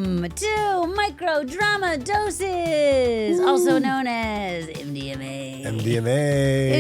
Welcome to Microdrama Doses, also known as MDMA. MDMA.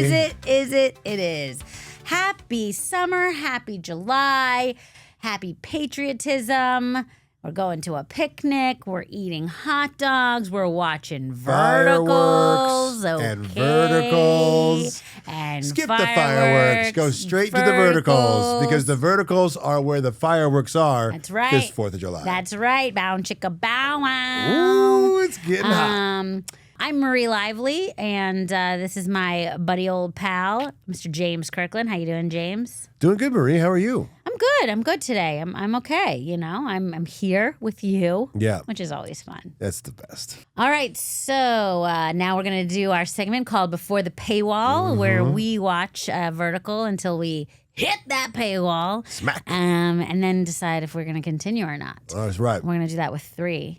Is it? It is. Happy summer, happy July, happy patriotism. We're going to a picnic. We're eating hot dogs. We're watching verticals. And verticals. And skip fireworks, the fireworks. Go straight to the verticals because the verticals are where the fireworks are. That's right. This 4th of July. That's right. Bow chicka bow wow. Ooh, it's getting hot. I'm Marie Lively, and this is my buddy old pal, Mr. James Kirkland. How you doing, James? Doing good, Marie. How are you? I'm good. I'm good today. I'm okay. You know, I'm here with you. Yeah. Which is always fun. That's the best. All right. So now we're going to do our segment called Before the Paywall, where we watch Vertical until we hit that paywall. Smack. And then decide if we're going to continue or not. Oh, that's right. We're going to do that with 3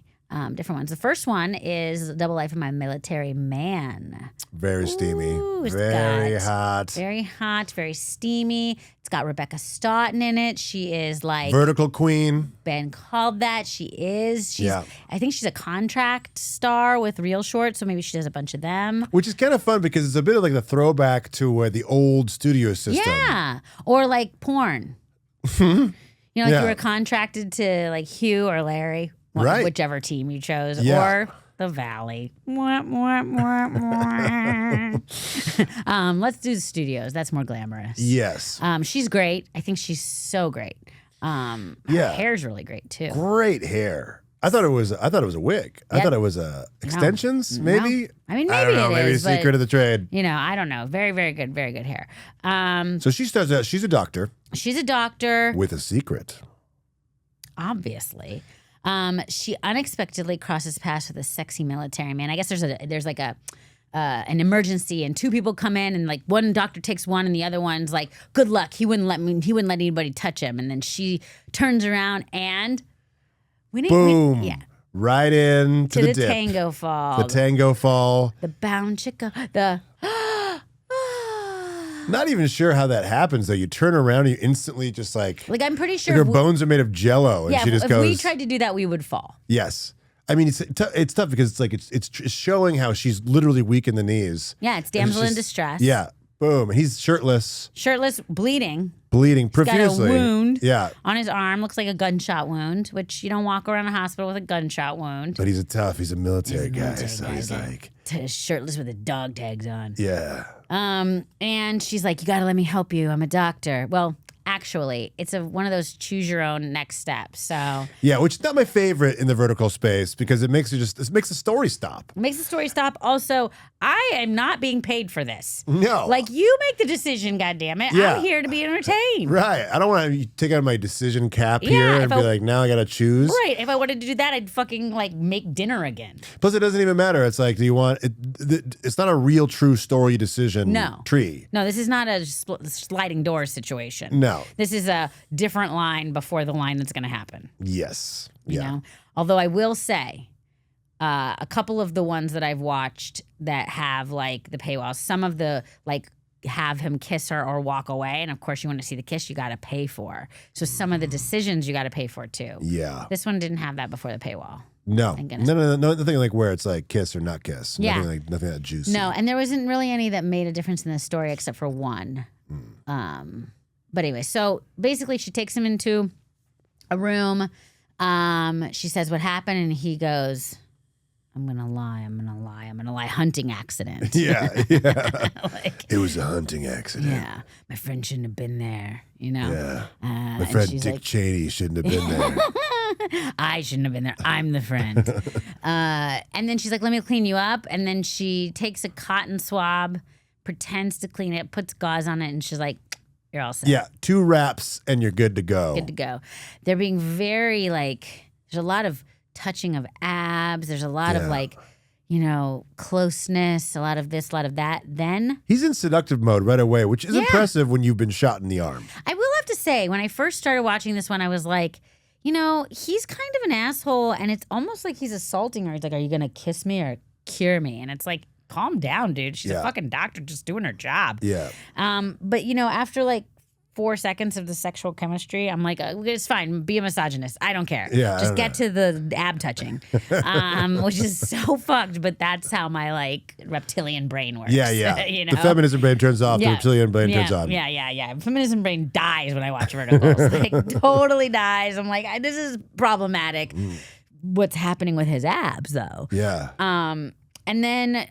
different ones. The first one is Double Life of My Military Man. Very steamy. Ooh, very hot. Very hot, very steamy. It's got Rebecca Stoughton in it. She is like Vertical queen. Ben called that. She is. Yeah. I think she's a contract star with Real Short, so maybe she does a bunch of them. Which is kind of fun because it's a bit of like the throwback to the old studio system. Yeah. Or like porn. You know, like Yeah. you were contracted to like Hugh or Larry. Right. Whichever team you chose. Yeah. Or the Valley. Let's do the studios. That's more glamorous. Yes. She's great. I think she's so great. Her Yeah. hair's really great too. Great hair. I thought it was a wig. I Yep. thought it was extensions, maybe. No. I mean, maybe I don't know. it Maybe is, a secret but, of the trade. you know, I don't know. Very, very good hair. So she starts out. She's a doctor She's a doctor, with a secret. obviously. She unexpectedly crosses paths with a sexy military man. I guess there's like an emergency and 2 people come in and like one doctor takes one and the other one's like, good luck. He wouldn't let anybody touch him. And then she turns around and Boom. yeah. Right in To the the dip. tango fall. The tango fall. The bound chicka. The Not even sure how that happens though. You turn around and you instantly just like I'm pretty sure her bones are made of jello, and yeah, she just if goes. we tried to do that, we would fall. Yes. I mean, it's tough because it's like it's showing how she's literally weak in the knees. Yeah, it's And damsel in just- distress. Yeah. Boom. And he's shirtless, Shirtless, bleeding. bleeding Got a profusely. wound Yeah. on his arm. Looks like a gunshot wound, which you don't walk around a hospital with a gunshot wound. But he's a military guy. military So guy, he's dude. like, Shirtless with the dog tags on. yeah. And she's like, you got to let me help you. I'm a doctor. Well, actually, it's one of those choose your own next steps. So Yeah, which is not my favorite in the vertical space because it makes the story stop. it makes the story stop. Also, I am not being paid for this. No. Like, you make the decision, goddammit. Yeah. I'm here to be entertained. Right. I don't want to take out my decision cap here Yeah, and if be I- like, now I got to choose. Right. If I wanted to do that, I'd fucking like make dinner again. Plus, it doesn't even matter. It's like, do you want it? It's not a real, true story decision No. tree. No, this is not a sliding door situation. No. This is a different line before the line that's going to happen. Yes. You Yeah. know? Although I will say, a couple of the ones that I've watched that have like the paywall, some of the like have him kiss her or walk away. And of course, you want to see the kiss, you got to pay for. So some of the decisions you got to pay for too. Yeah. This one didn't have that before the paywall. No. Thank goodness. No, nothing like where it's like kiss or not kiss. Yeah. Nothing that juicy. No, and there wasn't really any that made a difference in the story except for one. But anyway, so basically she takes him into a room. She says what happened, and he goes, I'm gonna lie, hunting accident. Yeah. Yeah. Like, It was a hunting accident. yeah, my friend shouldn't have been there, you know? Yeah. My and friend she's Dick like, Cheney shouldn't have been there. I shouldn't have been there. I'm the friend. And then she's like, let me clean you up. And then she takes a cotton swab, pretends to clean it, puts gauze on it, and she's like, you're all set. Yeah. 2 wraps and you're good to go. Good to go. They're being very like, there's a lot of touching of abs. There's a lot of Yeah. like, you know, closeness, a lot of this, a lot of that. Then He's in seductive mode right away, which is Yeah. impressive when you've been shot in the arm. I will have to say, when I first started watching this one, I was like, you know, he's kind of an asshole, and it's almost like he's assaulting her. He's like, are you going to kiss me or cure me? And it's like, calm down, dude. She's a Yeah. fucking doctor just doing her job. Yeah. But, you know, after like 4 seconds of the sexual chemistry, I'm like, it's fine. Be a misogynist. I don't care. Yeah, Just get to the ab touching, which is so fucked. But that's how my like reptilian brain works. Yeah. You know? The feminism brain turns off. The reptilian brain turns on. Yeah. Feminism brain dies when I watch Verticals. Like totally dies. I'm like, this is problematic. What's happening with his abs though? Yeah. And then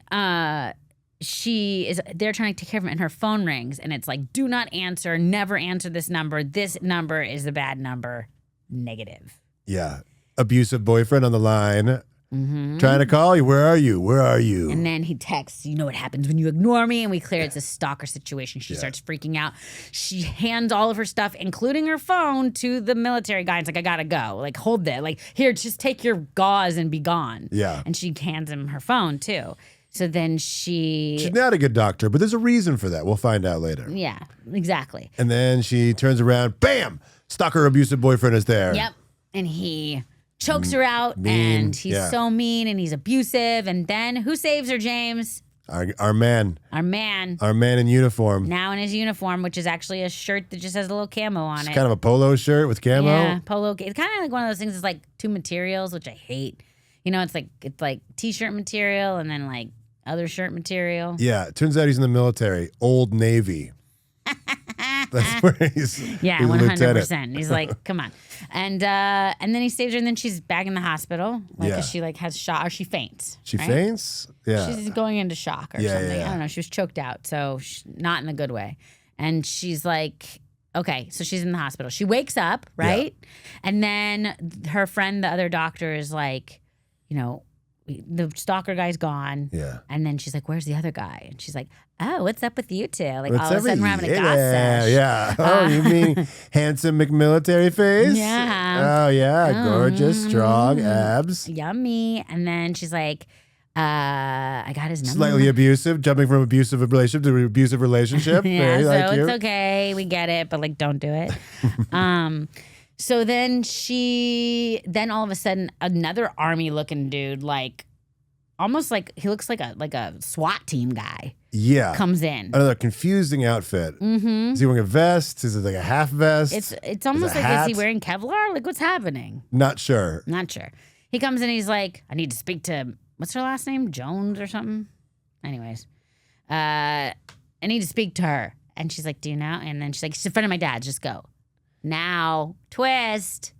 they're trying to take care of him and her phone rings and it's like, do not answer, never answer this number. This number is the bad number. Negative. Yeah. Abusive boyfriend on the line. Trying to call you. Where are you? Where are you? And then he texts, you know what happens when you ignore me? And we clear it's a stalker situation. She starts freaking out. She hands all of her stuff, including her phone, to the military guy. It's like, I gotta go. Like, hold that. Like, here, just take your gauze and be gone. Yeah. And she hands him her phone too. So then she's not a good doctor, but there's a reason for that. We'll find out later. Yeah, exactly. And then she turns around, bam! Stalker abusive boyfriend is there. Yep. And he chokes her out, mean, and he's so mean, and he's abusive. And then who saves her, James? Our man. Our man. Our man in uniform. Now in his uniform, which is actually a shirt that just has a little camo on it. It's kind of a polo shirt with camo. Yeah, polo. It's kind of like one of those things that's like two materials, which I hate. You know, it's like t-shirt material and then like other shirt material. Yeah, it turns out he's in the military. Old Navy. That's where he's. Yeah, 100%. He's like, come on, and then he saves her, and then she's back in the hospital, like 'cause she like has shock or she faints. She right? faints. Yeah, she's going into shock or something. Yeah. I don't know. She was choked out, so not in the good way. And she's like, okay, so she's in the hospital. She wakes up, right, and then her friend, the other doctor, is like, you know, the stalker guy's gone. Yeah. And then she's like, where's the other guy? And she's like, oh, what's up with you two? Like, What's all of a sudden we're having a goss sesh. Yeah. Oh, you mean handsome McMilitary face? Yeah. Oh, yeah. Gorgeous, strong abs. Yummy. And then she's like, I got his number. Slightly abusive, jumping from abusive relationship to abusive relationship. Yeah, Very so like you. it's okay. We get it, but like, don't do it. So then all of a sudden, another army-looking dude, like almost like he looks like a SWAT team guy. Yeah, comes in. Another confusing outfit. Is he wearing a vest? Is it like a half vest? It's almost like, is he wearing Kevlar? Like, what's happening? Not sure. Not sure. He comes in. He's like, I need to speak to what's her last name? Jones or something. Anyways, I need to speak to her. And she's like, do you know? And then she's like, she's a friend of my dad's. Just go. Now, twist.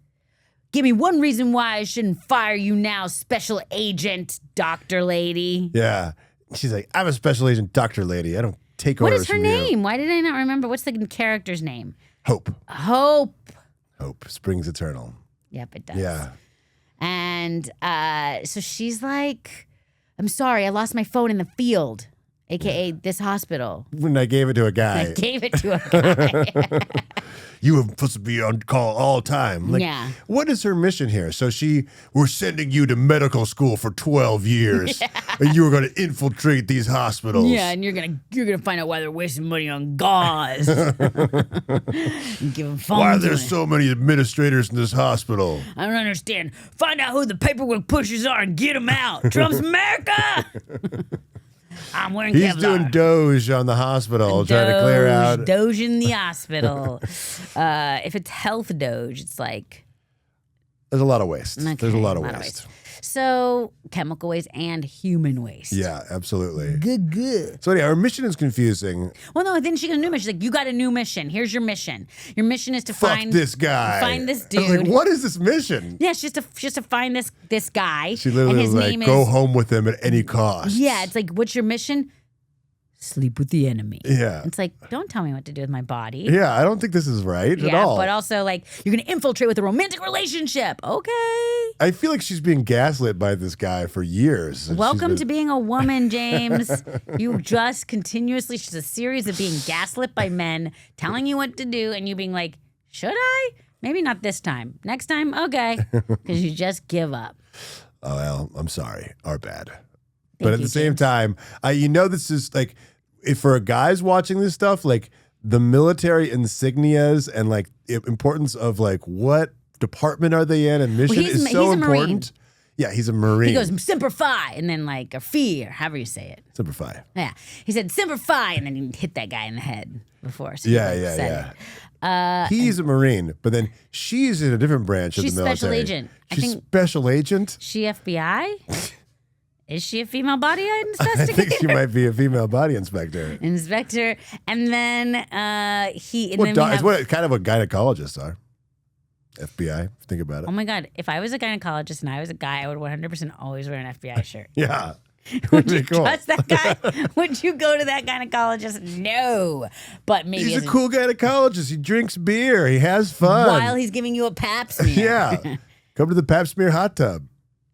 Give me one reason why I shouldn't fire you now, special agent, doctor lady. Yeah. She's like, I'm a special agent doctor lady. I don't take What orders is her from you. name? Why did I not remember? What's the character's name? Hope. Hope. Hope springs eternal. Yep, it does. Yeah. And so she's like, I'm sorry, I lost my phone in the field, a.k.a. this hospital. When I gave it to a guy. I gave it to a guy. You were supposed to be on call all the time. Like, Yeah. What is her mission here? So we're sending you to medical school for 12 years, and you were going to infiltrate these hospitals. Yeah, and you're gonna find out why they're wasting money on gauze. And give them phones. Why are there so many administrators in this hospital? I don't understand. Find out who the paperwork pushers are and get them out. Trump's America. I'm wearing He's Kevlar. doing Doge on the hospital, trying to clear out. Doge in the hospital. If it's health Doge, it's like There's a lot of waste. okay, There's a lot of waste. So chemical waste and human waste. Yeah, absolutely. Good. So anyway, our mission is confusing. Well, no, then she got a new mission. She's like, you got a new mission. Here's your mission. Your mission is to Fuck find this guy. Find this I dude. was like, what is this mission? Yeah, it's just to find this guy. She literally and his was like, name go is, home with him at any cost. Yeah, it's like, what's your mission? Sleep with the enemy. Yeah. It's like, don't tell me what to do with my body. Yeah, I don't think this is right at all. But also like, you're gonna infiltrate with a romantic relationship. Okay. I feel like she's being gaslit by this guy for years. and Welcome she's to being a woman, James. You just continuously, she's a series of being gaslit by men, telling you what to do, and you being like, should I? Maybe not this time. Next time, okay. Because you just give up. Oh, well, I'm sorry. Our bad. Thank But at you, the same James. time, this is like, if for guys watching this stuff, like the military insignias and like importance of like what department are they in and mission is so he's a Marine. important. Yeah, he's a Marine. He goes, Semper Fi, and then like, or Fi, or however you say it. Semper Fi. Yeah. He said, Semper Fi, and then he hit that guy in the head before. So He's a Marine, but then she's in a different branch of the military. She's special agent. She's special agent? She FBI? Is she a female body I investigator? think she might be a female body inspector. Inspector. And then he... And What then it's what kind of what gynecologists are. FBI, think about it. Oh my God. If I was a gynecologist and I was a guy, I would 100% always wear an FBI shirt. Yeah. Would you trust that guy? Would you go to that gynecologist? No. But maybe he's a cool gynecologist. He drinks beer. He has fun. While he's giving you a pap smear. Yeah. Come to the pap smear hot tub.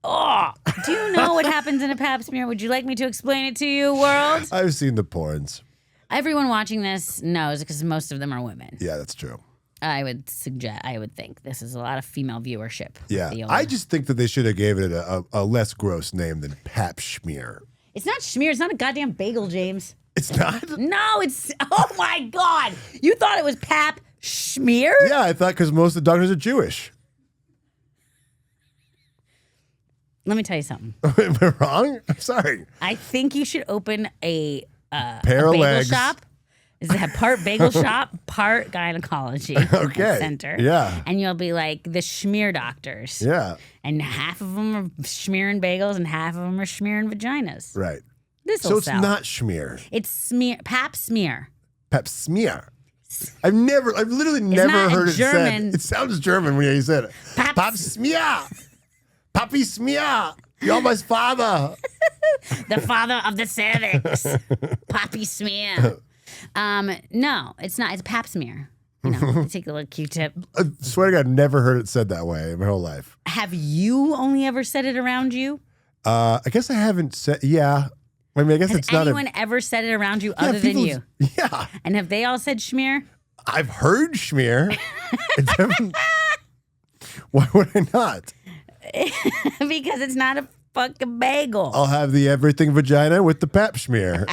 Oh, do you know what happens in a pap smear? Would you like me to explain it to you, world? I've seen the porns. Everyone watching this knows because most of them are women. Yeah, that's true. I would think this is a lot of female viewership. Yeah, I just think that they should have gave it a less gross name than pap schmear. It's not schmear. It's not a goddamn bagel, James. It's not? No, it's, oh my God. You thought it was pap schmear? Yeah, I thought because most of the doctors are Jewish. Let me tell you something. Am I wrong? I'm sorry. I think you should open a pair of bagel legs. shop. Is it part bagel shop, part gynecology center? Yeah. And you'll be like the schmear doctors. Yeah. And half of them are smearing bagels and half of them are smearing vaginas. Right. This'll So it's sell. not schmear. It's smear, pap smear. Pap smear. I've literally never not heard it German. said. It sounds German when you said it. Pap smear. Papi smear. You're my father. The father of the cervix. Poppy smear. No, it's not. It's pap smear. You know, take a little Q-tip. I swear to God, I've never heard it said that way in my whole life. Have you only ever said it around you? I guess I haven't said, yeah. I mean, I guess it's not anyone ever said it around you other than you? Yeah. And have they all said schmear? I've heard schmear. Why would I not? Because it's not a fucking bagel. I'll have the everything vagina with the pap schmear.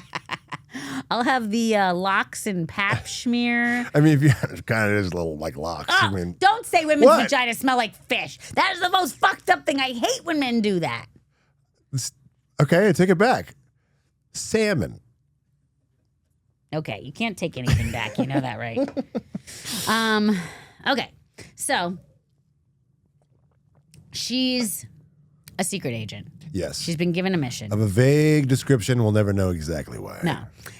I'll have the locks and pap schmear. I mean, if you kind of is a little like locks. Oh, I mean, don't say women's What? vaginas smell like fish. That is the most fucked up thing. I hate when men do that. okay, I take it back. Salmon. Okay, you can't take anything back. You know that, right? Okay, so she's a secret agent. Yes. She's been given a mission. Of a vague description, we'll never know exactly why. No.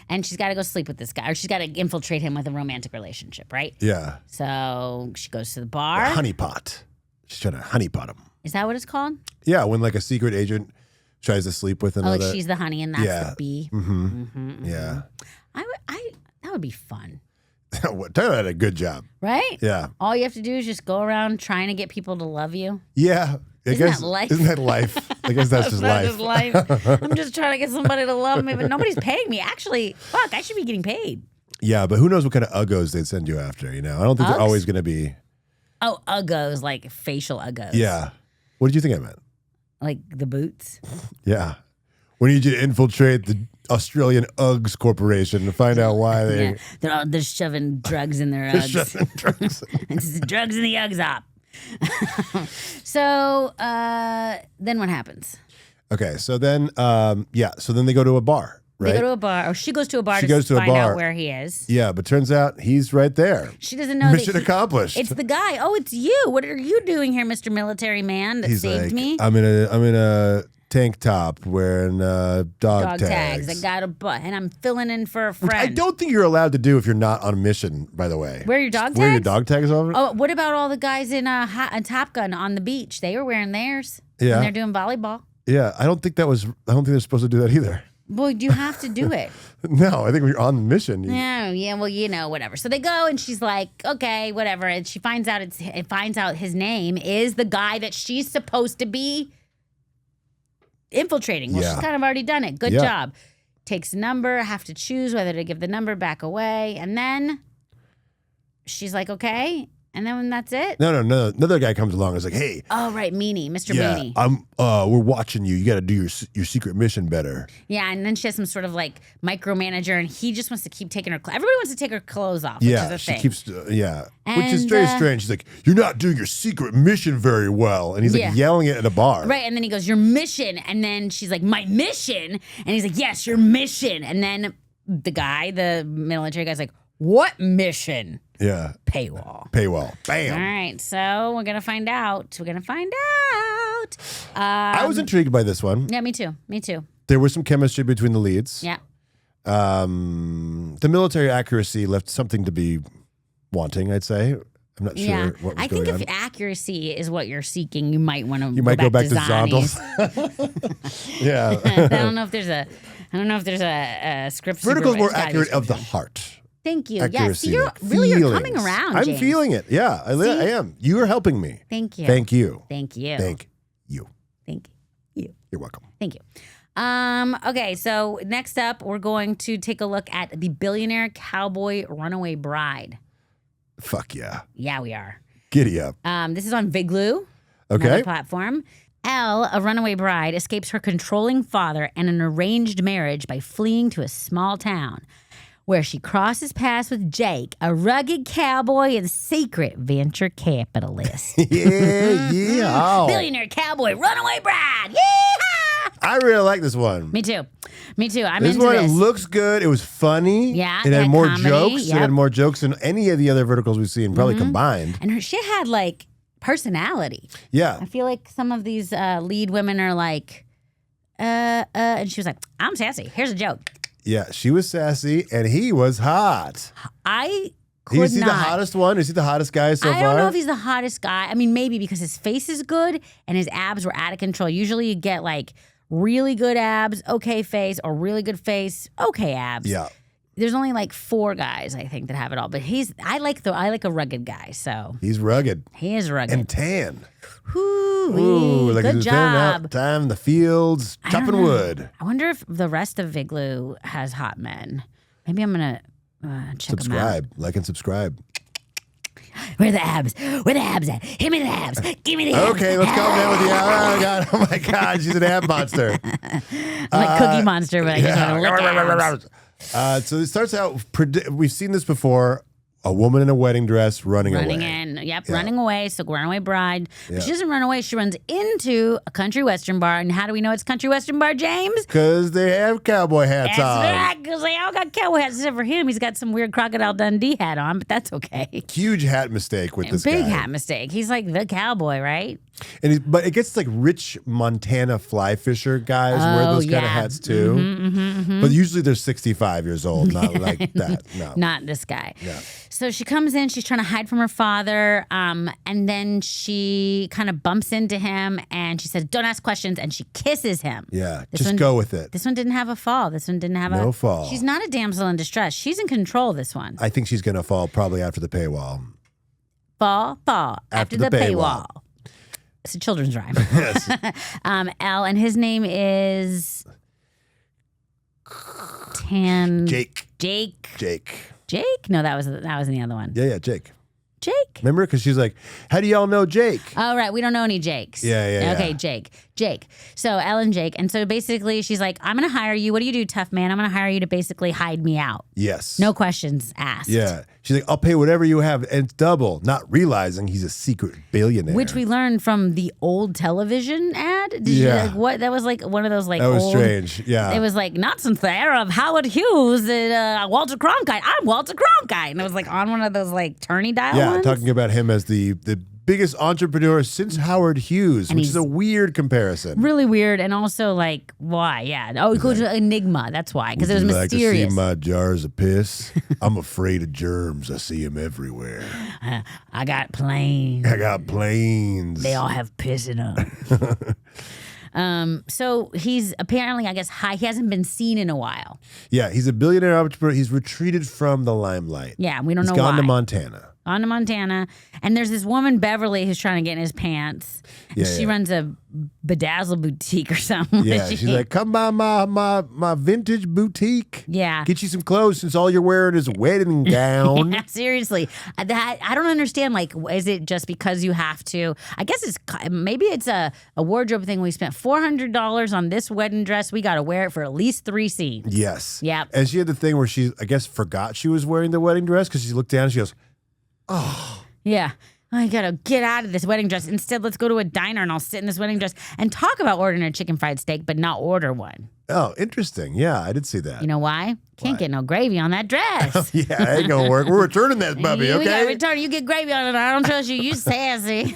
And she's got to go sleep with this guy, or she's got to infiltrate him with a romantic relationship, right? Yeah. So she goes to the bar. A honeypot. She's trying to honeypot him. Is that what it's called? Yeah, when like a secret agent tries to sleep with Oh, another. like she's the honey and that's Yeah. the bee. Yeah. That would be fun, Tyler had a good job. right? Yeah. All you have to do is just go around trying to get people to love you. Yeah. Isn't that life? Isn't that life? I guess that's just Not life. just life. I'm just trying to get somebody to love me, but nobody's paying me. Actually, fuck, I should be getting paid. Yeah, but who knows what kind of uggos they'd send you after, you know? I don't think they're Uggs? always going to be. Oh, uggos, like facial uggos. Yeah. What did you think I meant? Like the boots. Yeah. We need you to infiltrate the Australian Uggs Corporation to find out why they. Yeah. They're shoving drugs in their Uggs. Shoving drugs. It's drugs in the Uggs op. So then what happens? Okay, so then, so then they go to a bar, right? They go to a bar, or she goes to a bar She to goes to a find bar. out where he is. Yeah, but turns out he's right there. She doesn't know Mission that accomplished. It's the guy. Oh, it's you. What are you doing here, Mr. Military Man that He's saved like, me? I'm in a tank top wearing dog tags. I got a butt, and I'm filling in for a Which friend. I don't think you're allowed to do if you're not on mission, by the way. Wear your dog Wear your tags? dog tags over? Oh, what about all the guys in Top Gun on the beach? They were wearing theirs. Yeah. And they're doing volleyball. Yeah, I don't think they're supposed to do that either. Boy, do you have to do it? No, I think when you're on the mission. Yeah, well, you know, whatever. So they go, and she's like, okay, whatever. And she finds out his name is the guy that she's supposed to be infiltrating. Well, Yeah. she's kind of already done it. Good Yeah. job. Takes a number, have to choose whether to give the number back away. And then she's like, okay. And then that's it? No. Another guy comes along and is like, hey. Oh, right. Meanie. Mr. Meanie. We're watching you. You got to do your secret mission better. Yeah. And then she has some sort of like micromanager and he just wants to keep taking her clothes. Everybody wants to take her clothes off, which is a thing. Keeps, which is very strange. She's like, you're not doing your secret mission very well. And he's like yelling it at a bar. Right. And then he goes, your mission. And then she's like, my mission? And he's like, yes, your mission. And then the military guy's like, what mission? Yeah. Paywall. Bam. All right. So we're going to find out. I was intrigued by this one. Yeah, me too. There was some chemistry between the leads. Yeah. The military accuracy left something to be wanting, I'd say. I'm not sure what was I think going if accuracy is what you're seeking, you might want to go back to Zondels. Yeah. I don't know if there's a script. Vertical's more accurate of the heart. Thank you. Accuracy, Yes, you're coming around, James. I'm feeling it. Yeah, I am. You are helping me. Thank you. Thank you. Thank you. Thank you. Thank you. You're welcome. Thank you. Okay, so next up, we're going to take a look at the Billionaire, Cowboy, Runaway Bride. Fuck yeah. Yeah, we are. Giddy up. This is on Vigloo, another platform. Elle, a runaway bride, escapes her controlling father and an arranged marriage by fleeing to a small town, where she crosses paths with Jake, a rugged cowboy and secret venture capitalist. Yeah. Billionaire, Cowboy, Runaway Bride. Yeehaw! I really like this one. Me too. I'm this into one, this. It looks good. It was funny. Yeah. It had more comedy. jokes. Yep. It had more jokes than any of the other verticals we've seen, probably combined. And her shit had like personality. Yeah. I feel like some of these lead women are like, and she was like, I'm sassy. Here's a joke. Yeah, she was sassy, and he was hot. Is he the hottest one? Is he the hottest guy so far? I don't know if he's the hottest guy. I mean, maybe because his face is good and his abs were out of control. Usually you get like really good abs, okay face, or really good face, okay abs. Yeah. There's only like 4 guys, I think, that have it all. But I like a rugged guy, so. He's rugged. He is rugged. And tan. Ooh, like good he's been out job. time in the fields, chopping wood. I wonder if the rest of Vigloo has hot men. Maybe I'm going to check them out. Like and subscribe. Where are the abs? Where the abs at? Hit me the abs. Give me the abs. Okay, let's calm down with the abs. Oh my God, she's an ab monster. I'm like Cookie Monster, but I just want to lick abs. So it starts out, we've seen this before, a woman in a wedding dress running away. Running away. So Runaway Bride. Yeah. But she doesn't run away. She runs into a country western bar. And how do we know it's country western bar, James? Because they have cowboy hats on. That's right, because they all got cowboy hats except for him. He's got some weird Crocodile Dundee hat on, but that's okay. Huge hat mistake with this guy. Big hat mistake. He's like the cowboy, right? But it gets like rich Montana fly fisher guys wear those kind of hats too. But usually they're 65 years old, not like that. No. Not this guy. Yeah. So she comes in, she's trying to hide from her father, and then she kind of bumps into him and she says, don't ask questions, and she kisses him. Yeah, just go with it. This one didn't have a fall. This one didn't have no fall. She's not a damsel in distress. She's in control, this one. I think she's going to fall probably after the paywall. Fall after the paywall. It's a children's rhyme. Yes. Elle, and his name is Jake? No, that was in the other one. Yeah, Jake. Jake? Remember? Because she's like, how do y'all know Jake? Oh, right. We don't know any Jakes. Yeah. Okay, Jake. So Ellen, Jake. And so basically she's like, I'm going to hire you. What do you do, tough man? I'm going to hire you to basically hide me out. Yes. No questions asked. Yeah. She's like, I'll pay whatever you have. And it's double. Not realizing he's a secret billionaire. Which we learned from the old television ad. Did you, what? That was like one of those like that was old, strange. Yeah. It was like, not since the era of Howard Hughes and Walter Cronkite. I'm Walter Cronkite. And it was like on one of those like tourney dial ones. Talking about him as the biggest entrepreneur since Howard Hughes, which is a weird comparison. Really weird, and also like, why? Yeah. Oh, he goes to Enigma. That's why, because it was mysterious. Like to see my jars of piss? I'm afraid of germs. I see them everywhere. I got planes. They all have piss in them. So he's apparently, I guess, high. He hasn't been seen in a while. Yeah, he's a billionaire entrepreneur. He's retreated from the limelight. Yeah, we don't know why. He's gone to Montana. on to Montana. And there's this woman, Beverly, who's trying to get in his pants. And she runs a bedazzle boutique or something. Yeah, she's like, come by my vintage boutique. Yeah. Get you some clothes since all you're wearing is a wedding gown. Yeah, seriously. I don't understand. Like, is it just because you have to? I guess maybe it's a wardrobe thing. We spent $400 on this wedding dress. We got to wear it for at least 3 scenes. Yes. Yep. And she had the thing where she, I guess, forgot she was wearing the wedding dress because she looked down and she goes, oh. Yeah. I gotta get out of this wedding dress. Instead, let's go to a diner and I'll sit in this wedding dress and talk about ordering a chicken fried steak, but not order one. Oh, interesting. Yeah, I did see that. You know why? Can't get no gravy on that dress. Yeah, that ain't gonna work. We're returning that puppy, okay? We gotta return. You get gravy on it. I don't trust you. You sassy.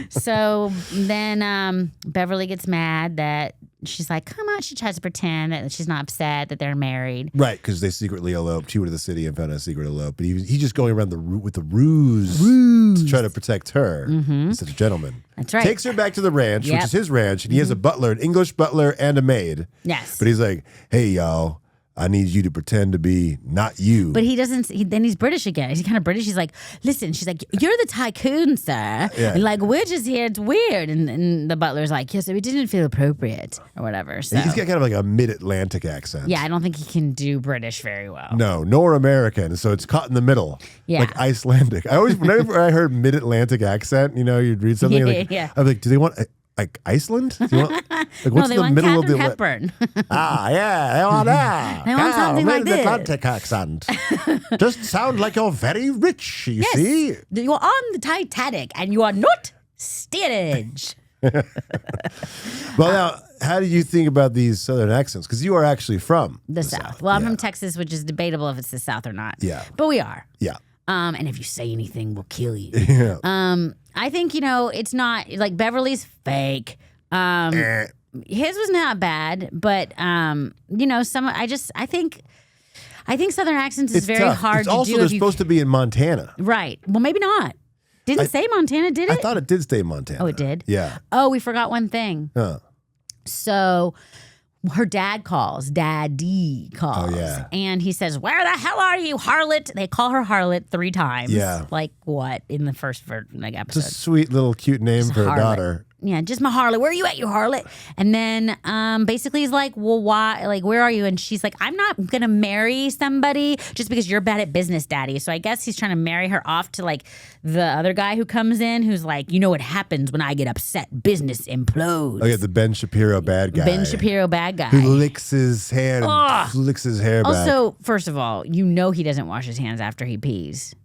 So then Beverly gets mad that she's like, come on. She tries to pretend that she's not upset that they're married. Right, because they secretly eloped. She went to the city and found a secret elope. But he's just going around with the ruse to try to protect her. He's such a gentleman. That's right. Takes her back to the ranch, which is his ranch, and he has a butler, an English butler, and a maid. Yes. But he's like, hey, y'all, I need you to pretend to be not you. But he doesn't. Then he's British again. He's kind of British. He's like, listen. She's like, you're the tycoon, sir. Yeah. And like, we're just here. It's weird. And the butler's like, yes, it didn't feel appropriate or whatever. So He's got kind of like a mid-Atlantic accent. yeah, I don't think he can do British very well. No, nor American. So it's caught in the middle. Yeah. Like Icelandic. Whenever I heard mid-Atlantic accent, you'd read something like, Yeah. I was like, do they want like Iceland? Do you want, like, No, what's they the want middle Catherine of the Hepburn. yeah, they want that. They want something like this. Atlantic accent. Just sound like you're very rich, you Yes. see? You are on the Titanic and you are not steerage. Well, now, how do you think about these Southern accents? Because you are actually from The South. Well, I'm from Texas, which is debatable if it's the South or not. Yeah. But we are. Yeah. And if you say anything, we'll kill you. Yeah. I think, it's not like Beverly's fake. His was not bad, but I think Southern accents is very tough. hard it's to also, do. they're supposed to be in Montana. Right. Well, maybe not. Didn't say Montana, did it? I thought it did stay Montana. Oh, it did? Yeah. Oh, we forgot one thing. Huh. So her dad calls. Daddy calls. Oh, yeah. And he says, where the hell are you, harlot? They call her harlot 3 times. Yeah. Like what in the first episode? It's a sweet little cute name for a daughter. Yeah, just my harlot. Where are you at, you harlot? And then basically he's like, well, why? Like, where are you? And she's like, I'm not going to marry somebody just because you're bad at business, daddy. So I guess he's trying to marry her off to like the other guy who comes in who's like, you know what happens when I get upset? Business implodes. Oh, yeah, the Ben Shapiro bad guy. Ben Shapiro bad guy. Who licks his hand and flicks his hair back. Also, first of all, he doesn't wash his hands after he pees.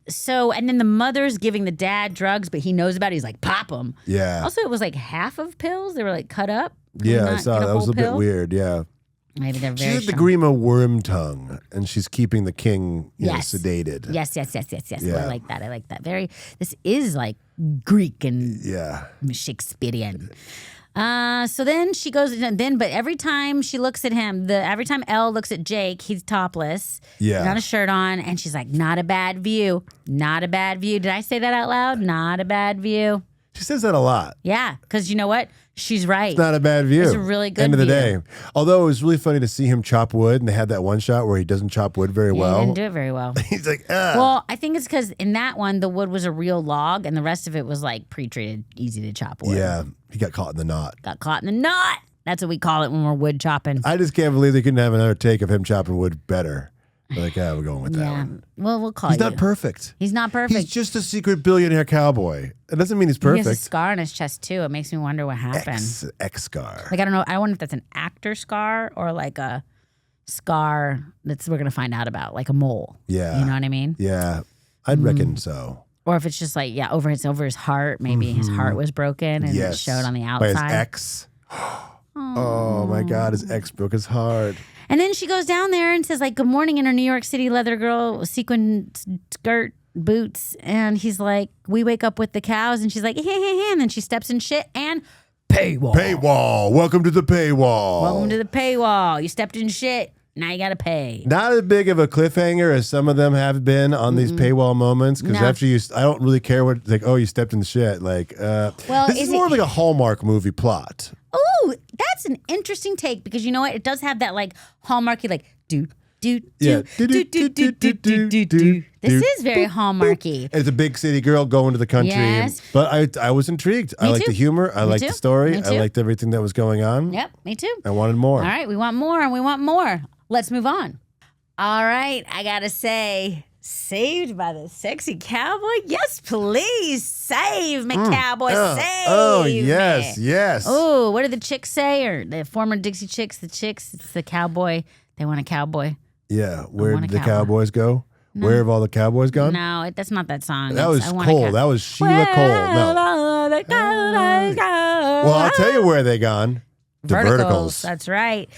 So, and then the mother's giving the dad drugs, but he knows about it. He's like, pop them. Yeah. Also, it was like half of pills. They were like cut up. Yeah, I saw that. That was a bit weird. Yeah. Maybe they're very She's at the strong. Grima worm tongue, and she's keeping the king sedated. Yes. Yeah. I like that. This is like Greek and Shakespearean. So then she goes, but every time she looks at him, every time Elle looks at Jake, he's topless. Yeah. Not a shirt on. And she's like, not a bad view. Not a bad view. Did I say that out loud? Not a bad view. She says that a lot. Yeah. Because you know what? She's right. It's not a bad view. It's a really good End of the view. day. Although it was really funny to see him chop wood, and they had that one shot where he doesn't chop wood very He well. didn't do it very well. He's like, ah. Well, I think it's because in that one, the wood was a real log and the rest of it was like pre-treated, easy to chop wood. Yeah, he got caught in the knot. Got caught in the knot. That's what we call it when we're wood chopping. I just can't believe they couldn't have another take of him chopping wood better. They're like, we're going with that Yeah. one. Well, we'll call He's you. not perfect. He's not perfect. He's just a secret billionaire cowboy. It doesn't mean he's He has a perfect. scar on his chest too. It makes me wonder what happened. X scar. Like I don't know. I wonder if that's an actor scar or like a scar we're gonna find out about, like a mole. Yeah. You know what I mean? Yeah, I'd reckon so. Or if it's just like over his heart. Maybe his heart was broken and it showed on the outside. By his ex. Oh my God, his ex broke his heart. And then she goes down there and says like, good morning in her New York City leather girl sequin skirt boots. And he's like, we wake up with the cows. And she's like, hey. And then she steps in shit and paywall. Paywall. Welcome to the paywall. Welcome to the paywall. You stepped in shit. Now you got to pay. Not as big of a cliffhanger as some of them have been on these paywall moments. Because after I don't really care what, like, oh, you stepped in the shit. Like, this is more like a Hallmark movie plot. Oh, that's an interesting take because you know what? It does have that like Hallmarky, like, dude, do do do do do do do do. This is very Hallmarky. It's a big city girl going to the country. Yes. But I was intrigued. I liked the humor. I liked the story. I liked everything that was going on. Yep, me too. I wanted more. All right, we want more and we want more. Let's move on. All right, I gotta say, saved by the sexy cowboy? Yes, please. Save me, cowboy. Save Oh, yes, me. yes. Oh, what did the chicks say? Or the former Dixie Chicks, it's the cowboy. They want a cowboy. Yeah, where did the Cowboys go? No. Where have all the Cowboys gone? No, that's not that song. That was Cole. That was Sheila Cole. No. Well, I'll tell you where they gone. Verticals. That's right.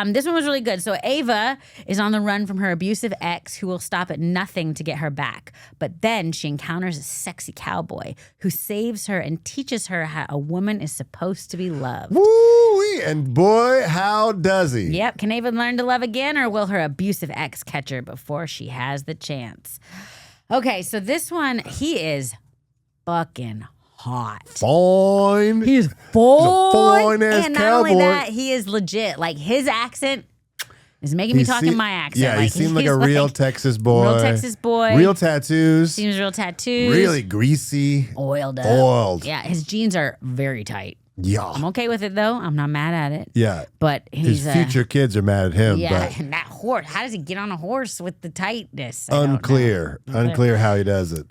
This one was really good. So Ava is on the run from her abusive ex who will stop at nothing to get her back. But then she encounters a sexy cowboy who saves her and teaches her how a woman is supposed to be loved. Woo-wee. And boy, how does he? Yep. Can Ava learn to love again, or will her abusive ex catch her before she has the chance? Okay, so this one, he is fucking hot. Fine. He is fine. Fine-ass and not cowboy. only that, he is legit. Like, his accent is making me talk in my accent. Yeah, like, he seemed like a real Texas boy. Real Texas boy. Real tattoos. Seems real tattoos. Really greasy. Oiled up. Oiled. Yeah, his jeans are very tight. Yeah. I'm okay with it, though. I'm not mad at it. Yeah. But his future kids are mad at him. Yeah, but and that horse. How does he get on a horse with the tightness? Unclear how he does it.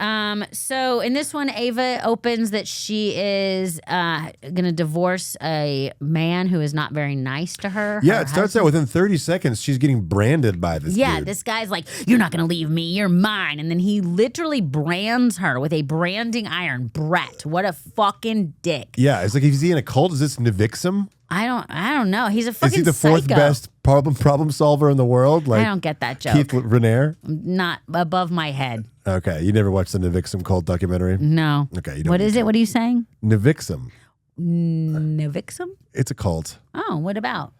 So in this one, Ava opens that she is going to divorce a man who is not very nice to her. Yeah, it starts out within 30 seconds. She's getting branded by this dude. This guy's like, you're not going to leave me. You're mine. And then he literally brands her with a branding iron. Brett, what a fucking dick. Yeah, it's like, is he in a cult? Is this Nivixum? I don't know. He's a fucking psycho. Is he the fourth best problem solver in the world? Like, I don't get that joke. Keith Raniere? Not above my head. Okay, you never watched the Nivixum cult documentary? No. Okay, you don't. What is it? What are you saying? Nivixum. Nivixum? It's a cult. Oh, what about?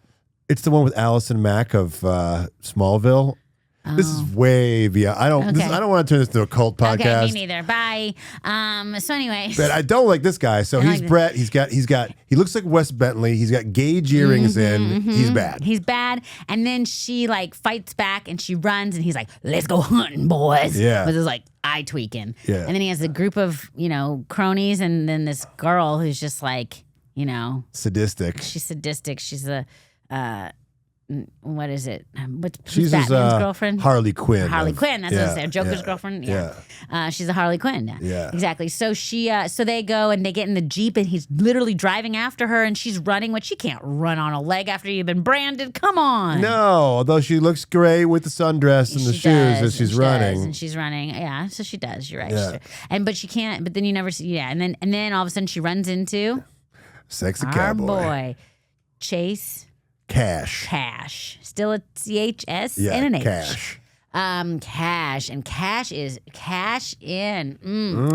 It's the one with Allison Mack of Smallville. This is way beyond. I don't want to turn this into a cult podcast. Okay, me neither. Bye. So anyways. But I don't like this guy. So he's Brett. He looks like Wes Bentley. He's got gauge earrings in. He's bad. He's bad. And then she like fights back and she runs and he's like, let's go hunting, boys. Yeah. With his like eye tweaking. Yeah. And then he has a group of, cronies and then this girl who's just like, sadistic. She's sadistic. She's a what is it? She's Batman's girlfriend? Harley Quinn. Harley Quinn. That's what I said. Joker's girlfriend. Yeah. She's a Harley Quinn. Yeah. Exactly. So so they go and they get in the Jeep and he's literally driving after her and she's running, which she can't run on a leg after you've been branded. Come on. No, although she looks great with the sundress and the shoes as she's running. And she's running. Yeah. So she does. You're right. Yeah. But she can't. But then you never see. Yeah. And then all of a sudden she runs into sexy our cowboy. Boy, Chase. Cash. Still a CHS and an H. Cash. Cash. And cash is cash in.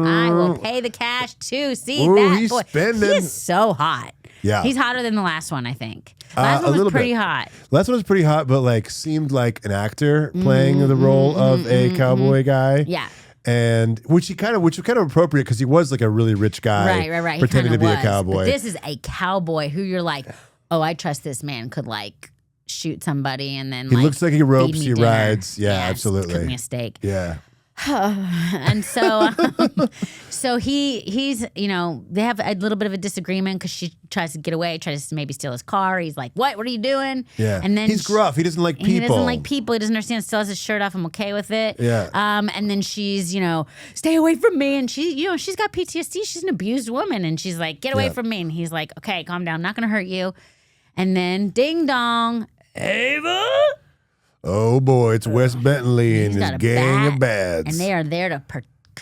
I will pay the cash too. See that boy. Spending. He is so hot. Yeah. He's hotter than the last one, I think. Last one was pretty hot. Last one was pretty hot, but like seemed like an actor playing the role of a cowboy guy. Yeah. And which was kind of appropriate because he was like a really rich guy. Right. Pretending to be a cowboy. But this is a cowboy who you're like, oh, I trust this man could like shoot somebody and then he looks like he ropes, he dinner. rides. Yeah, absolutely. Cook me a steak. Yeah. And so he's they have a little bit of a disagreement because she tries to get away, tries to maybe steal his car. He's like, what are you doing? Yeah. And then he's gruff. He doesn't like people. He doesn't like people. He doesn't understand. Still has his shirt off. I'm okay with it. Yeah. And then she's stay away from me. And she's got PTSD. She's an abused woman. And she's like, get away from me. And he's like, okay, calm down. I'm not gonna hurt you. And then ding dong, Ava. Oh boy, it's Wes Bentley and his gang of bads. And they are there to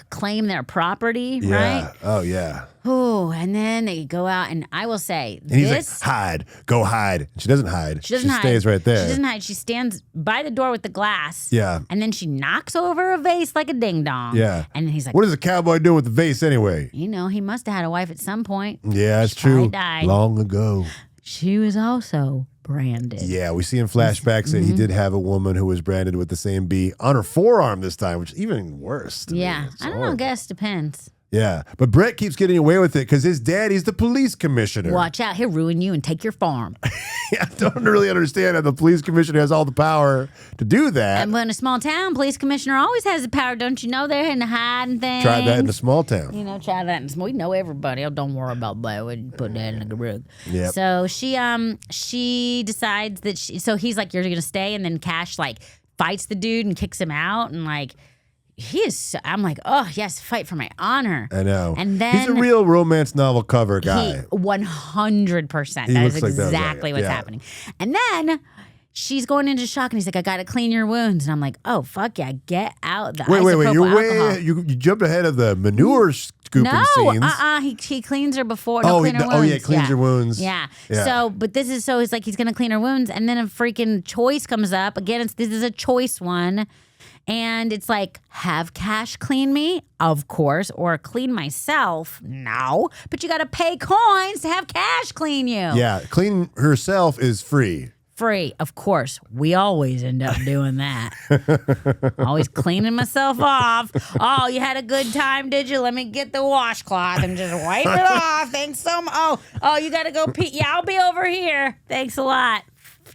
claim their property, yeah. right? Oh, yeah. Oh, and then they go out, and I will say, and he's like, hide, go hide. She doesn't hide. She stays right there. She doesn't hide. She stands by the door with the glass. Yeah. And then she knocks over a vase like a ding dong. Yeah. And he's like, what is a cowboy doing with the vase anyway? He must have had a wife at some point. Yeah, that's true. Died. Long ago. She was also branded. Yeah, we see in flashbacks that he did have a woman who was branded with the same B on her forearm this time, which is even worse. Yeah, I don't know. I guess depends. Yeah, but Brett keeps getting away with it because his daddy's the police commissioner. Watch out, he'll ruin you and take your farm. I don't really understand how the police commissioner has all the power to do that. And in a small town, police commissioner always has the power. Don't you know they're in hiding things? Try that in a small town. You know, try that in small. We know everybody. Oh, don't worry about that. We put that in the rug. Yep. So she decides that so he's like, you're gonna stay, and then Cash like fights the dude and kicks him out, and like. I'm like, oh, yes, fight for my honor. I know. And then he's a real romance novel cover guy. 100%. That is exactly what's happening. And then she's going into shock, and he's like, I got to clean your wounds. And I'm like, oh, fuck yeah, get out the Wait, alcohol. You jumped ahead of the manure scooping scenes. He cleans her before. Cleans her wounds. Yeah. So, but he's like, he's going to clean her wounds. And then a freaking choice comes up. Again, this is a choice one. And it's like, have Cash clean me? Of course. Or clean myself? No. But you got to pay coins to have Cash clean you. Yeah. Clean herself is free. Free. Of course. We always end up doing that. Always cleaning myself off. Oh, you had a good time, did you? Let me get the washcloth and just wipe it off. Thanks so much. Oh, you got to go pee. Yeah, I'll be over here. Thanks a lot.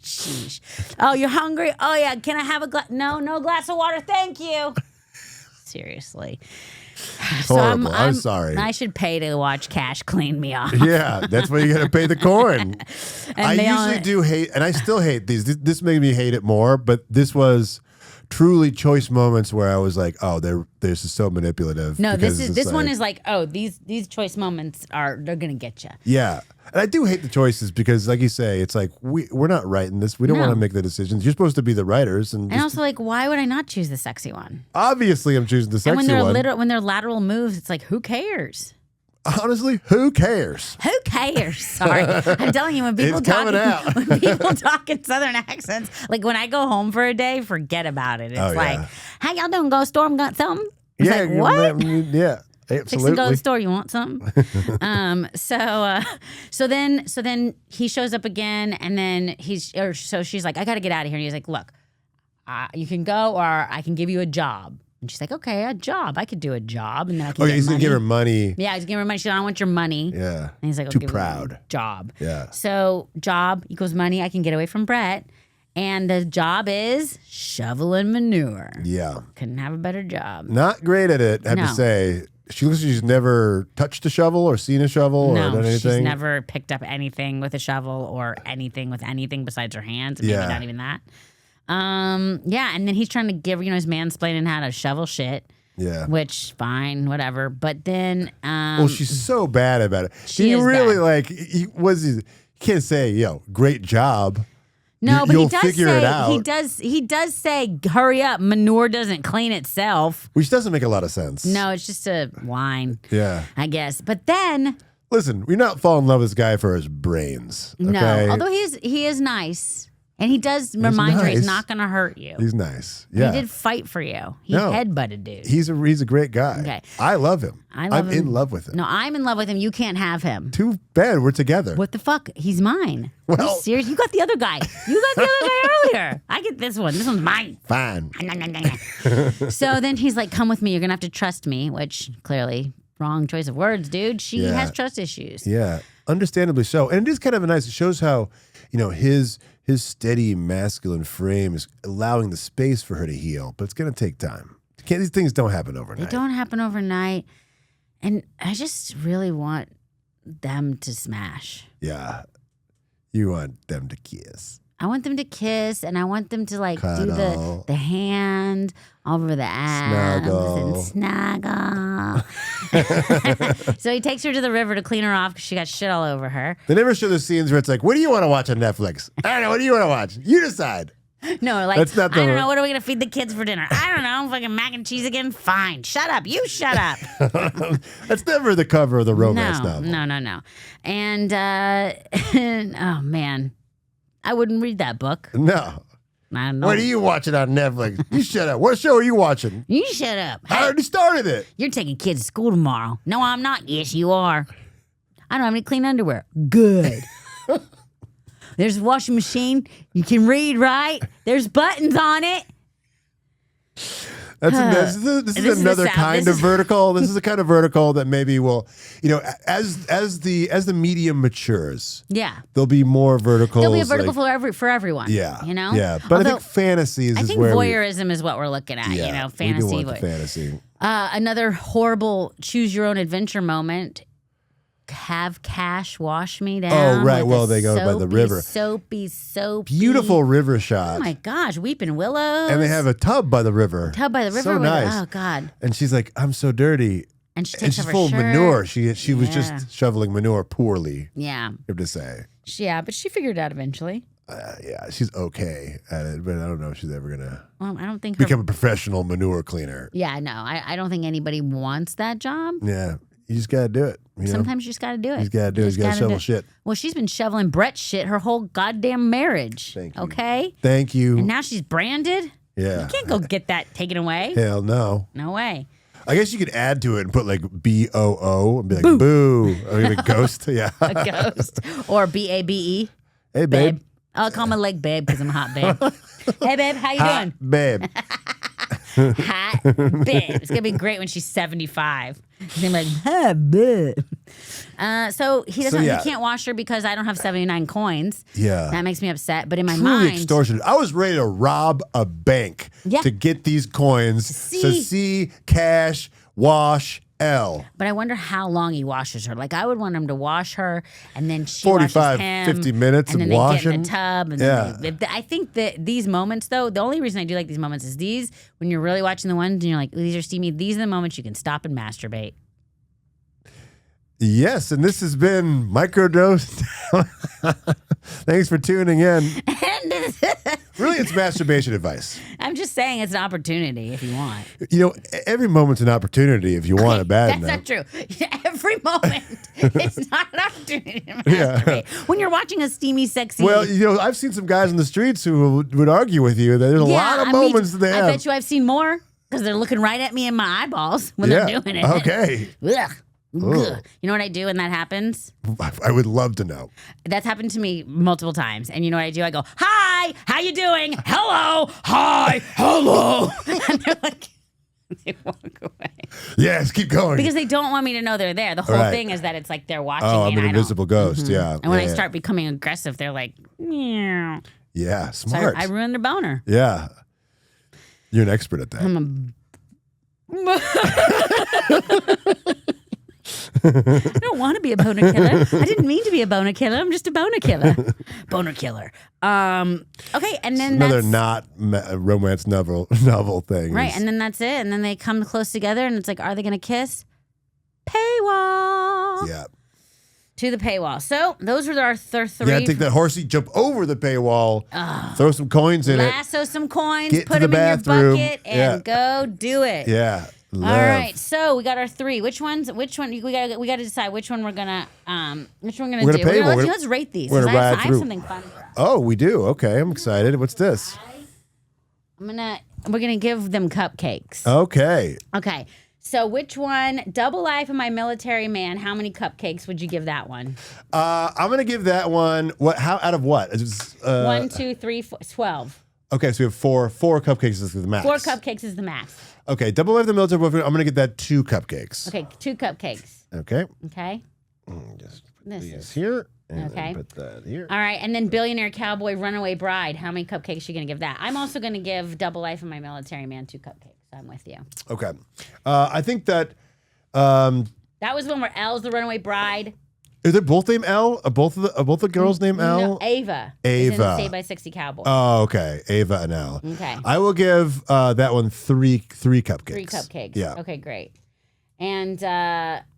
Sheesh. Oh, you're hungry? Oh, yeah. Can I have a glass? No glass of water. Thank you. Seriously. Horrible. I'm sorry. I should pay to watch Cash clean me off. Yeah, that's why you got to pay the coin. I usually do hate, and I still hate these. This made me hate it more, but this was truly choice moments where I was like, oh, this is so manipulative. No, this one is like, oh, these choice moments they're gonna get you. Yeah. And I do hate the choices because, like you say, it's like we're not writing this. We don't want to make the decisions. You're supposed to be the writers, and also like, why would I not choose the sexy one? Obviously, I'm choosing the sexy one. When they're lateral moves, it's like, who cares? Honestly, who cares? Who cares? Sorry, I'm telling you, when people talk in Southern accents, like when I go home for a day, forget about it. It's like, how y'all doing? Go storm got something? It's like, what? Yeah. Absolutely. Fix to go to the store. You want something? So then he shows up again, and then she's like, I got to get out of here. And he's like, look, you can go, or I can give you a job. And she's like, okay, a job. I could do a job, and then I can. He's gonna give her money. Yeah, he's gonna give her money. She's like, I don't want your money. Yeah. And he's like, too proud. Job. Yeah. So job equals money. I can get away from Brett. And the job is shoveling manure. Yeah. Couldn't have a better job. Not great at it, I have to say. She looks like she's never touched a shovel or seen a shovel or done anything. She's never picked up anything with a shovel or anything with anything besides her hands. Maybe not even that. And then he's trying to give, he's mansplaining how to shovel shit. Yeah. Which, fine, whatever. But then... she's so bad about it. Can you really, you can't say, great job. No, but you'll he does figure say, it out. He does say, hurry up, manure doesn't clean itself. Which doesn't make a lot of sense. No, it's just a whine. Yeah. I guess. But then... Listen, we're not falling in love with this guy for his brains. Okay? No, although he is nice. And he does remind her he's not going to hurt you. He's nice. Yeah. He did fight for you. He headbutted dude. He's a great guy. Okay. I love him. I'm in love with him. No, I'm in love with him. You can't have him. Too bad. We're together. What the fuck? He's mine. Well, are you serious? You got the other guy. You got the other guy earlier. I get this one. This one's mine. Fine. So then he's like, come with me. You're going to have to trust me, which clearly wrong choice of words, dude. She has trust issues. Yeah. Understandably so. And it is kind of nice. It shows how, his steady masculine frame is allowing the space for her to heal, but it's going to take time. These things don't happen overnight. They don't happen overnight. And I just really want them to smash. Yeah. You want them to kiss. I want them to kiss, and I want them to Cuddle. do the hand over the abs and snuggle. So he takes her to the river to clean her off because she got shit all over her. They never show the scenes where it's like, what do you want to watch on Netflix? I don't know. What do you want to watch? You decide. No, that's not I don't know. What are we going to feed the kids for dinner? I don't know. Fucking mac and cheese again? Fine. Shut up. You shut up. That's never the cover of the romance novel. No. And, oh, man. I wouldn't read that book. No. I don't know. What are you watching on Netflix? You shut up. What show are you watching? You shut up. I already started it. You're taking kids to school tomorrow. No, I'm not. Yes, you are. I don't have any clean underwear. Good. There's a washing machine. You can read, right? There's buttons on it. This is another kind of vertical. This is a kind of vertical that maybe will, as the medium matures, there'll be more verticals. There'll be a vertical for everyone. Yeah, Yeah. But I think fantasies. I think voyeurism is what we're looking at. Fantasy. We do want the fantasy. Another horrible choose your own adventure moment. Have Cash wash me down. Oh, right. Well, they go by the river. Soapy. Beautiful river shot. Oh, my gosh. Weeping willows. And they have a tub by the river. So nice. Oh, God. And she's like, I'm so dirty. And she's full of manure. She was just shoveling manure poorly. Yeah. I have to say. Yeah, but she figured it out eventually. She's okay at it, but I don't know if she's ever gonna. Well, I don't think become a professional manure cleaner. Yeah, no, I don't think anybody wants that job. Yeah, you just gotta do it. Sometimes you just gotta do it. You just gotta do it. You gotta shovel shit. Well, she's been shoveling Brett's shit her whole goddamn marriage. Thank you. Okay. Thank you. And now she's branded. Yeah. You can't go get that taken away. Hell no. No way. I guess you could add to it and put like BOO and be like boo. Or maybe ghost. Yeah. A ghost. Or BABE. Hey, babe. I'll call my leg babe because I'm a hot babe. Hey, babe, how you doing? Babe. Hot babe. It's going to be great when she's 75. She's going to be like, hot babe. So he can't wash her because I don't have 79 coins. Yeah. That makes me upset. But in my Truly mind. extortion. I was ready to rob a bank to get these coins. So C, cash, wash, L. But I wonder how long he washes her. Like, I would want him to wash her, and then she 45, washes him, 50 minutes and then of they washing. get in the tub. And I think that these moments, though, the only reason I do like these moments is these, when you're really watching the ones and you're like, these are steamy, these are the moments you can stop and masturbate. Yes, and this has been Microdose. Thanks for tuning in. Really, it's masturbation advice. I'm just saying it's an opportunity if you want. Every moment's an opportunity if you want it bad enough. That's not true. Every moment, it's not an opportunity to masturbate. When you're watching a steamy, sexy... Well, I've seen some guys in the streets who would argue with you that there's a lot of moments that they have. I bet you I've seen more because they're looking right at me in my eyeballs when they're doing it. Okay. Ugh. You know what I do when that happens? I would love to know. That's happened to me multiple times. And you know what I do? I go, hi, how you doing? Hello, hi, hello. And they're like, they walk away. Yes, keep going. Because they don't want me to know they're there. The whole thing is that it's like they're watching me. Oh, I'm an invisible ghost, yeah. And when I start becoming aggressive, they're like, meow. Yeah, smart. So I ruined their boner. Yeah. You're an expert at that. I don't want to be a boner killer. I didn't mean to be a boner killer. I'm just a boner killer. Boner killer. Okay, and then another romance novel thing. Right, and then that's it. And then they come close together, and it's like, are they going to kiss? Paywall. Yeah. To the paywall. So those were our three. Yeah, take that horsey, jump over the paywall, throw some coins in lasso some coins, get put to them the bathroom. in your bucket, and go do it. Yeah. All right, so we got our three. Which one? We got to decide which one we're gonna do. Let's rate these. We're gonna ride I have something fun for us. Oh, we do. Okay, I'm excited. What's this? We're gonna give them cupcakes. Okay. Okay. So which one? Double Life of My Military Man. How many cupcakes would you give that one? I'm gonna give that one. What? How? Out of what? 1, 2, 3, 4, 12. Okay, so we have four cupcakes is the max. 4 cupcakes is the max. Okay, Double Life of the Military Boyfriend. I'm gonna get that 2 cupcakes. Okay, 2 cupcakes. Okay. Okay. Just put these here. And okay. Put that here. All right, and then Billionaire, Cowboy, Runaway Bride. How many cupcakes are you gonna give that? I'm also gonna give Double Life of My Military Man 2 cupcakes. I'm with you. Okay. I think that. That was one where Elle's the Runaway Bride. Is they both named Elle? Are both the girls named Elle? No, Ava. Ava. Is in Saved by 60 Cowboy. Oh, okay. Ava and Elle. Okay. I will give that one 3 cupcakes. 3 cupcakes. Yeah. Okay, great. And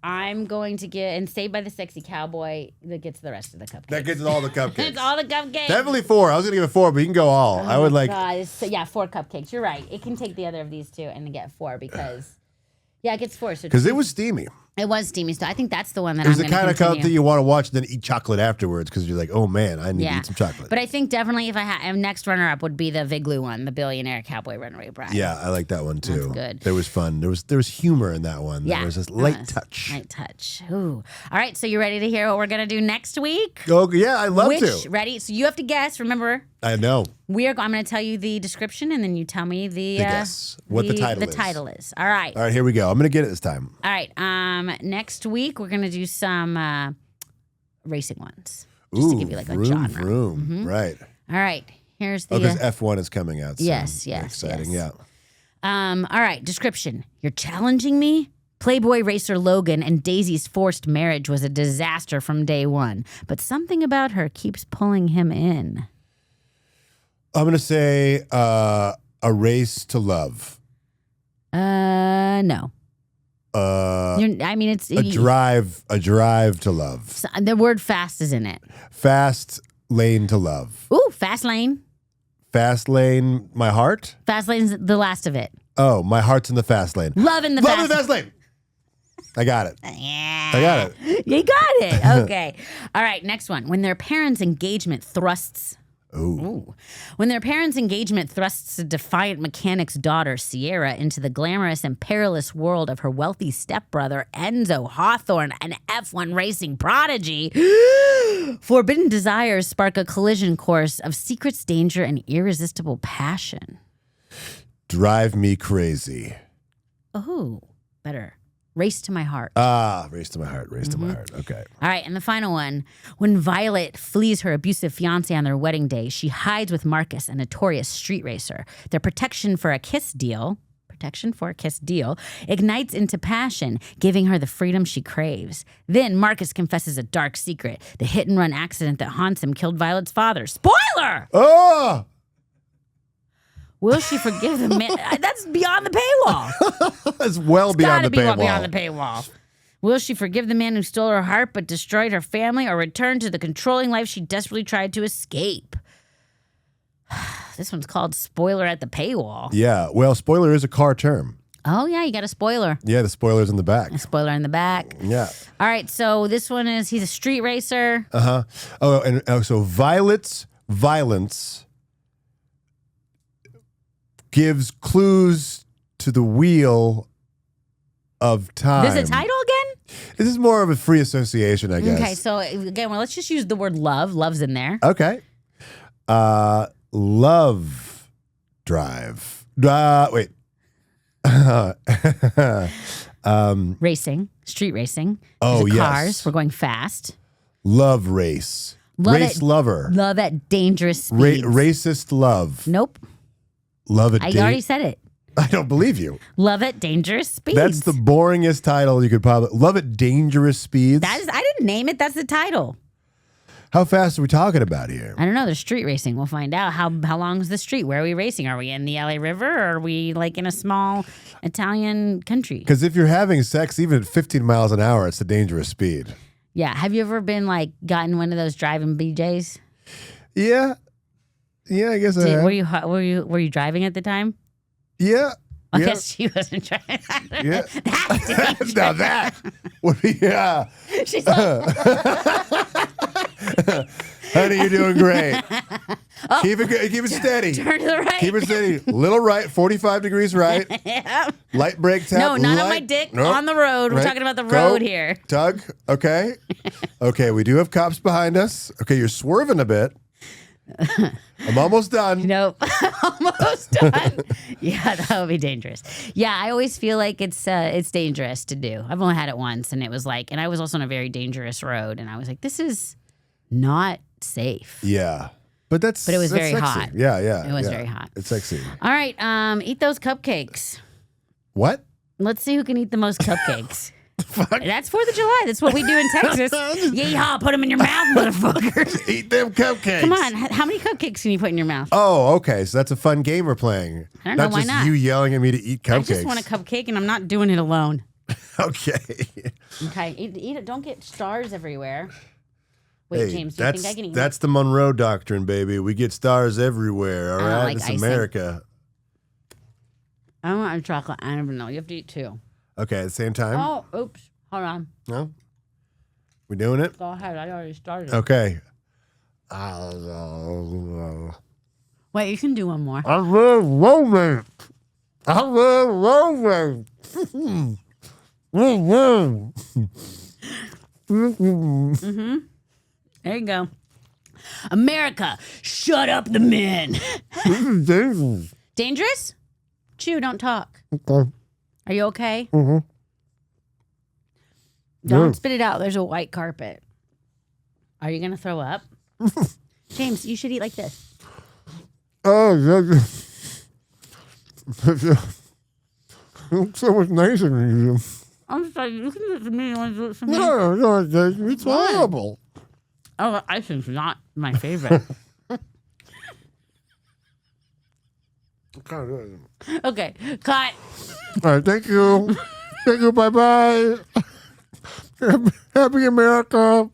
I'm going to give, and Saved by the 60 Cowboy that gets the rest of the cupcakes. That gets all the cupcakes. It's all the cupcakes. Definitely 4. I was going to give it 4, but you can go all. I would like. Yeah, 4 cupcakes. You're right. It can take the other of these 2 and get 4 because, yeah, it gets 4. So because it was steamy. It was steamy stuff. I think that's the one that It was I'm the going to kind of continue. cup that you want to watch, then eat chocolate afterwards because you're like, oh man, I need to eat some chocolate. But I think definitely if I had next runner up would be the Viglu one, the Billionaire Cowboy Runaway Bride. Yeah, I like that one too. That's good. There was fun. There was humor in that one. Yeah, There was this light touch. Light touch. Ooh. All right, so you ready to hear what we're going to do next week? Oh yeah, I love to. Ready? So you have to guess. Remember, I know. I'm going to tell you the description, and then you tell me the guess. What the title is. The title is. All right. All right, here we go. I'm going to get it this time. All right. Next week we're going to do some racing ones, just to give you like a genre. Vroom. Right. All right. Here's the. Oh, because F1 is coming out soon. Yes. Exciting. Yes. Yeah. All right. Description. You're challenging me? Playboy racer Logan and Daisy's forced marriage was a disaster from day one, but something about her keeps pulling him in. I'm going to say a race to love. No. It's a drive to love. So the word fast is in it. Fast lane to love. Ooh, fast lane. Fast lane, my heart? Fast lane's the last of it. Oh, my heart's in the fast lane. Love in the fast lane. I got it. Yeah. I got it. You got it. Okay. All right, next one. When their parents' engagement thrusts When their parents' engagement thrusts a defiant mechanic's daughter, Sierra, into the glamorous and perilous world of her wealthy stepbrother, Enzo Hawthorne, an F1 racing prodigy, forbidden desires spark a collision course of secrets, danger, and irresistible passion. Drive me crazy. Oh, better. Race to my heart. Race to my heart. Race to my heart. Okay. All right, and the final one. When Violet flees her abusive fiancé on their wedding day, she hides with Marcus, a notorious street racer. Their protection for a kiss deal, ignites into passion, giving her the freedom she craves. Then Marcus confesses a dark secret. The hit-and-run accident that haunts him killed Violet's father. Spoiler! Oh! Will she forgive the man? That's beyond the paywall. That's well beyond the paywall. Beyond the paywall. Will she forgive the man who stole her heart but destroyed her family, or return to the controlling life she desperately tried to escape? This one's called Spoiler at the Paywall. Yeah. Well, spoiler is a car term. Oh, yeah. You got a spoiler. Yeah, the spoiler's in the back. A spoiler in the back. Yeah. All right. So this one is, he's a street racer. Uh-huh. Oh, and so Violet's violence gives clues to the wheel of time. This is a title again? This is more of a free association, I guess. Okay, so again, let's just use the word love. Love's in there. Okay. Love drive. Wait. Racing, street racing. Oh, There's yes. Cars. We're going fast. Love race. Race lover. Love at dangerous speeds. Racist love. Nope. Love at I already said it. I don't believe you. Love at dangerous speeds. That's the boringest title you could probably. Love at dangerous speeds. I didn't name it. That's the title. How fast are we talking about here? I don't know. There's street racing. We'll find out. How long is the street? Where are we racing? Are we in the LA River, or are we like in a small Italian country? Because if you're having sex even at 15 miles an hour, it's a dangerous speed. Yeah. Have you ever been like gotten one of those driving BJs? Yeah. Yeah, I guess I have. Were you driving at the time? Yeah. I guess she wasn't driving. Yeah. That's now that would be, yeah. She's like, honey, you're doing great. Keep it steady. Turn to the right. Keep it steady. Little right, 45 degrees right. Yeah. Light brake tap. No, not on my dick. Nope. On the road. We're Right. talking about the Go. road here. Tug. Okay. Okay, we do have cops behind us. Okay, you're swerving a bit. I'm almost done. Nope. Almost done. Yeah, that would be dangerous. Yeah, I always feel like it's dangerous to do. I've only had it once, and it was like, and I was also on a very dangerous road, and I was like, this is not safe. Yeah. But it was very sexy. hot. Yeah, yeah. It was yeah. very hot. It's sexy. All right, eat those cupcakes. What? Let's see who can eat the most cupcakes. That's 4th of July. That's what we do in Texas. Yeehaw, put them in your mouth, motherfucker. Eat them cupcakes. Come on, how many cupcakes can you put in your mouth? Oh, okay. So that's a fun game we're playing. I don't know, why just not? you yelling at me to eat cupcakes. I just want a cupcake, and I'm not doing it alone. Okay. Okay, eat it. Don't get stars everywhere. Wait, Hey, James, do you think I can eat that's the Monroe Doctrine, baby. We get stars everywhere, all I don't right? like It's icing. America. I don't want chocolate. I don't know. You have to eat 2. Okay, at the same time? Oh, oops. Hold on. No? We doing it? Go ahead. I already started. Okay. Wait, you can do one more. I love romance. I love romance. There you go. America, shut up the men. This is dangerous. Dangerous? Chew, don't talk. Okay. Are you okay? Mm-hmm. Don't spit it out. There's a white carpet. Are you going to throw up? James, you should eat like this. Oh, yeah. Looks so much nicer than you do. I'm sorry. You can do it to me. You want to do it for me? No, it's horrible. Oh, icing's not my favorite. Okay, cut. All right, thank you. Thank you. Bye-bye. Happy America.